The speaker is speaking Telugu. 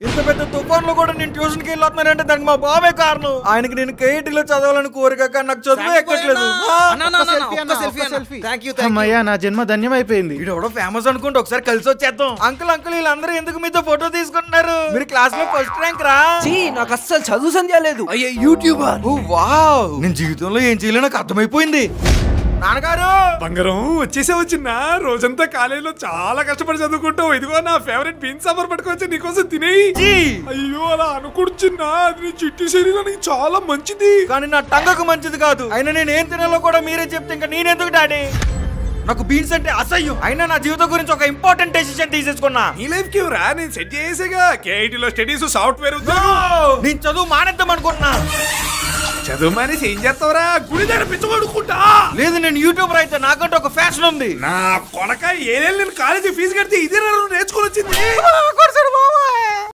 ఇంత పెద్ద తుఫాన్ లో కూడా నేను ట్యూషన్ కి వెళ్ళొస్తున్నానంటే దానికి మా బాబే కారణం. ఆయనకి నేను కేఐటీలో చదవాలని కోరిక కానీ నాకు చదువు ఎక్కట్లేదు. అమ్మయ్యా నా జన్మ ధన్యమైపోయింది. వీడెవడో ఫేమస్ అనుకుంటే ఒకసారి కలిసి వచ్చేద్దాం. అంకుల్ వీళ్ళందరూ ఎందుకు మీతో ఫోటో తీసుకుంటున్నారు? మీరు క్లాస్ లో ఫస్ట్ ర్యాంక్ రా. నాకు అస్సలు చదువు సంధ్య లేదు. అయ్యే యూట్యూబర్. వావ్, నేను జీవితంలో ఏం చేయలేనో నాకు అర్థమైపోయింది. నాన్నగారు బంగారం వచ్చేసావు. చిన్న రోజంతా కాలేజీలో చాలా కష్టపడి చదువుకుంటావు. ఇదిగో నా ఫేవరెట్ బీన్ సాంబార్ పట్టుకొచ్చి నీకోసం తినేయి. అయ్యో అలా అనుకుంటున్నా, అది నీ చిట్టి శరీరానికి చాలా మంచిది. కానీ నా టంగకు మంచిది కాదు. అయినా నేను ఏం తినాలో కూడా మీరే చెప్తే ఇంకా నేనెందుకు డాడీ? నాకు బీన్స్ అంటే అసహ్యం. అయినా నా జీవితం గురించి ఒక ఇంపార్టెంట్ డెసిషన్ తీసేసుకున్నా. నీ లైఫ్ కి రా, నేను సెట్ చేసేగా. కేఐటీలో స్టడీస్ సాఫ్ట్వేర్. నేను చదువు మానేద్దాం అనుకుంటున్నా. చదువు మానేసి ఏం చేస్తావురా? గుడి దగ్గర పిచ్చగొడుకుంటా. లేదు, నేను యూట్యూబర్ అయితే నాకంటే ఒక ఫ్యాషన్ ఉంది. నా కొడక ఏదేళ్ళు నేను కాలేజీ ఫీజు కడితే ఇదే నేర్చుకుని వచ్చింది.